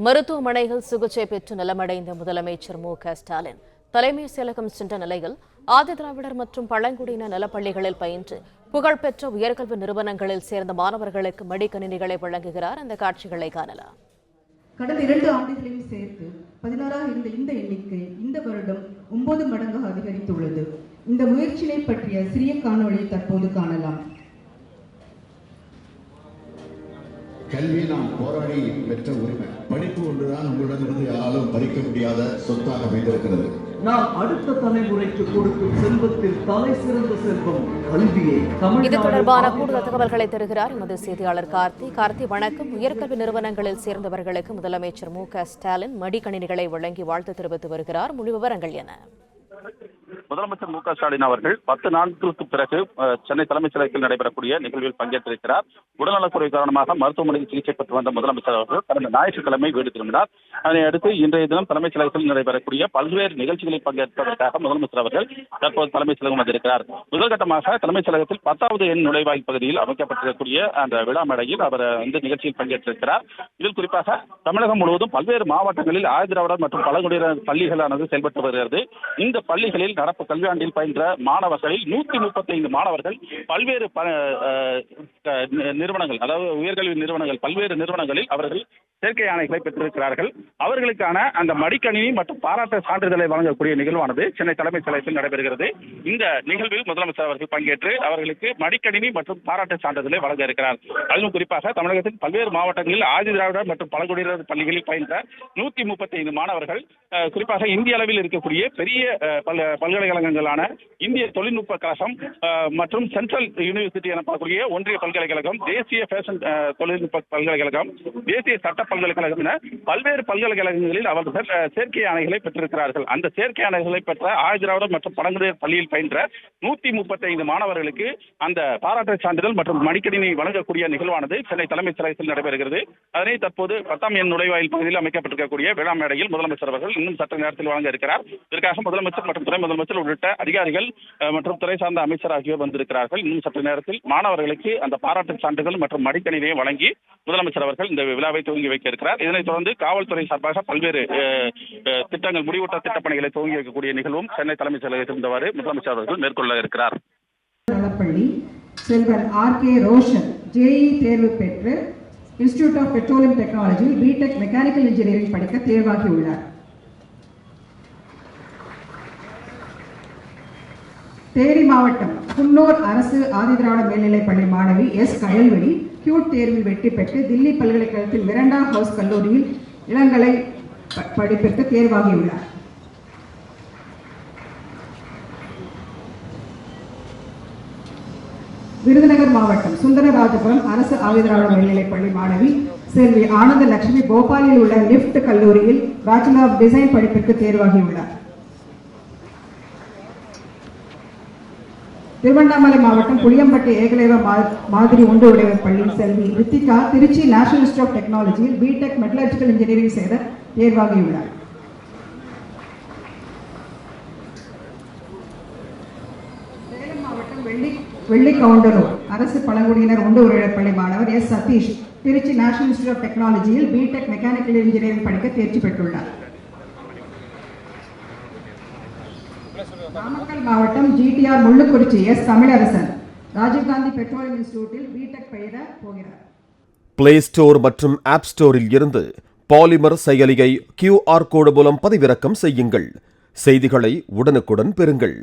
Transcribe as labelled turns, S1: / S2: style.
S1: மருத்துவமனையில் சிகிச்சை பெற்று நலமடைந்த முதலமைச்சர் மு.க.ஸ்டாலின் தலைமை செயலகம் சென்ற நிலையில் ஆதிதிராவிடர் மற்றும் பழங்குடியின நலப்பள்ளிகளில் பயின்று புகழ்பெற்ற உயர்கல்வி நிறுவனங்களில் சேர்ந்த மாணவர்களுக்கு மடிக்கணினிகளை வழங்குகிறார். அந்த காட்சிகளை காணலாம்.
S2: கடந்த 2 ஆண்டுகளையும் சேர்த்து 16 இருந்த இந்த எண்ணிக்கை இந்த வருடம் 9 மடங்கு அதிகரித்துள்ளது. இந்த முயற்சியை பற்றிய சிறிய காணொளி தற்போது காணலாம்.
S3: கல்வி நாம் போராடி பெற்ற உரிமை. படிப்பு ஒன்றுதான் உங்களிடமிருந்து யாராலும் பறிக்க முடியாத சொத்தாக அமைந்திருக்கிறது.
S4: நாம் அடுத்த தலைமுறைக்கு கொடுக்கும் செல்வத்தில் தலை சிறந்த செல்வம் கல்வியே.
S1: இது தொடர்பான கூடுதல் தகவல்களை தருகிறார் எமது செய்தியாளர் கார்த்தி. வணக்கம். உயர்கல்வி நிறுவனங்களில் சேர்ந்தவர்களுக்கு முதலமைச்சர் மு.க.ஸ்டாலின் மடிக்கணினிகளை வழங்கி வாழ்த்து தெரிவித்து வருகிறார். முழு விவரங்கள் என?
S5: முதலமைச்சர் மு.க.ஸ்டாலின் அவர்கள் 10 நாட்களுக்கு பிறகு சென்னை தலைமைச் செயலகத்தில் நடைபெறக்கூடிய நிகழ்வில் பங்கேற்றிருக்கிறார். உடல்நலக்குறைவு காரணமாக மருத்துவமனையில் சிகிச்சை பெற்று வந்த முதலமைச்சர் அவர்கள் கடந்த ஞாயிற்றுக்கிழமை வீடு திரும்பினார். அதனை அடுத்து இன்றைய தினம் தலைமைச் செயலகத்தில் நடைபெறக்கூடிய பல்வேறு நிகழ்ச்சிகளில் பங்கேற்பதற்காக முதலமைச்சர் அவர்கள் தற்போது தலைமைச் செயலகம் வந்திருக்கிறார். முதல்கட்டமாக தலைமைச் செயலகத்தில் 10வது எண் நுழைவாயில் பகுதியில் அமைக்கப்பட்டிருக்கக்கூடிய அந்த விழா மேடையில் அவர் இந்த நிகழ்ச்சியில் பங்கேற்றிருக்கிறார். இதில் குறிப்பாக தமிழகம் முழுவதும் பல்வேறு மாவட்டங்களில் ஆதிதிராவிடர் மற்றும் பழங்குடியினர் பள்ளிகளானது செயல்பட்டு வருகிறது. இந்த பள்ளிகளில் நடப்பு கல்வியாண்டில் பயின்ற மாணவர்களில் 135 மாணவர்கள் பல்வேறு நிறுவனங்கள், அதாவது உயர்கல்வி நிறுவனங்கள், பல்வேறு நிறுவனங்களில் அவர்கள் சேர்க்கை ஆணைகளை பெற்றிருக்கிறார்கள். அவர்களுக்கான அந்த மடிக்கணினி மற்றும் பாராட்டு சான்றிதழை வழங்கக்கூடிய நிகழ்வானது சென்னை தலைமைச் செயலகத்தில் நடைபெறுகிறது. இந்த நிகழ்வில் முதலமைச்சர் அவர்கள் பங்கேற்று அவர்களுக்கு மடிக்கணினி மற்றும் பாராட்டு சான்றிதழை வழங்க இருக்கிறார். அதிலும் குறிப்பாக தமிழகத்தின் பல்வேறு மாவட்டங்களில் ஆதிதிராவிடர் மற்றும் பழங்குடியினர் பள்ளிகளில் பயின்ற 135 மாணவர்கள், குறிப்பாக இந்திய அளவில் இருக்கக்கூடிய பெரிய பல்கலைக்கழகங்களான இந்திய தொழில்நுட்ப கழகம் மற்றும் சென்ட்ரல் யூனிவர்சிட்டி எனப்படக்கூடிய ஒன்றிய பல்கலைக்கழகம், தேசிய ஃபேஷன் தொழில்நுட்ப பல்கலைக்கழகம், தேசிய சட்ட பல்கலைக்கழகம் என பல்வேறு பல்கலைக்கழகங்களில் அவர்கள் சேர்க்கை ஆணைகளை பெற்றிருக்கிறார்கள். அந்த சேர்க்கை ஆணைகளை பெற்ற ஆதிதிராவிடர் மற்றும் பழங்குடியினர் பள்ளியில் பயின்ற 135 மாணவர்களுக்கு அந்த பாராட்டு சான்றிதழ் மற்றும் மடிக்கணினி வழங்கக்கூடிய நிகழ்வானது சென்னை தலைமைச் செயலகத்தில் நடைபெறுகிறது. அதனை தற்போது 10ஆம் எண் நுழைவாயில் பகுதியில் அமைக்கப்பட்டிருக்கக்கூடிய விழா மேடையில் முதலமைச்சர் அவர்கள் இன்னும் சற்று நேரத்தில் வழங்க இருக்கிறார். இதற்காக முதலமைச்சர் மற்றும் துணை முதலமைச்சர் உள்ளிட்ட அதிகாரிகள் மற்றும் துறை சார்ந்த அமைச்சர் ஆகியோர் வந்திருக்கிறார்கள். இன்னும் சற்று நேரத்தில் மாணவர்களுக்கு அந்த பாராட்டு சான்றிதழ் மற்றும் மடிக்கணினியை வழங்கி முதலமைச்சர் அவர்கள் இந்த விழாவை துவங்கி வைக்க இருக்கிறார். இதனைத் தொடர்ந்து காவல்துறை சார்பாக பல்வேறு திட்டங்கள், முடிவுற்ற திட்டப்பணிகளை துவங்கி வைக்கக்கூடிய நிகழ்வும் சென்னை தலைமைச் செயலகத்தில் இருந்தவாறு முதலமைச்சர் அவர்கள் மேற்கொள்ள இருக்கிறார்.
S2: நலப்பள்ளி செல்வன் ஆர்.கே. ரோஷன் JEE தேர்வு பெற்று institute of petroleum technology BTech mechanical engineering படிக்க தேர்வாகியுள்ளார். தேனி மாவட்டம் குன்னூர் அரசு ஆதிதிராவிடர் மேல்நிலைப் பள்ளி மாணவி எஸ். கயல்வெளி கியூட் தேர்வில் வெற்றி பெற்று தில்லி பல்கலைக்கழகத்தில் மிராண்டா ஹவுஸ் கல்லூரியில் இளங்கலை படிப்பிற்கு தேர்வாகியுள்ளார். விருதுநகர் மாவட்டம் சுந்தரராஜபுரம் அரசு ஆதிதிராவிடர் மேல்நிலைப் பள்ளி மாணவி செல்வி ஆனந்த லட்சுமி போபாலில் உள்ள லிப்ட் கல்லூரியில் பேச்சுலர் ஆஃப் டிசைன் படிப்பிற்கு தேர்வாகியுள்ளார். திருவண்ணாமலை மாவட்டம் புளியம்பட்டி ஏகலைவ மாதிரி ஒன்று உடையவர் பள்ளி செல்வி Rithika Trichy National Institute of டெக்னாலஜியில் பிடெக் மெட்டலர்ஜிக்கல் இன்ஜினியரிங் செய்த தேர்வாகியுள்ளார். சேலம் மாவட்டம் வெள்ளிக்கவுண்டலூர் அரசு பழங்குடியினர் ஒன்று உடையவர் பள்ளி மாணவர் S. Sathish Trichy National Institute of டெக்னாலஜியில் பிடெக் மெக்கானிக்கல் இன்ஜினியரிங் படிக்க தேர்ச்சி பெற்றுள்ளார். நாமக்கல் மாவட்டம் GTR Mullukurichi S. Tamilarasan Rajiv Gandhi petroleum இன்ஸ்டிடியூட்டில் பிடெக் பயில போகிறார்.
S6: பிளே ஸ்டோர் மற்றும் ஆப் ஸ்டோரில் இருந்து பாலிமர் செயலியை QR கோடு மூலம் பதிவிறக்கம் செய்யுங்கள். செய்திகளை உடனுக்குடன் பெறுங்கள்.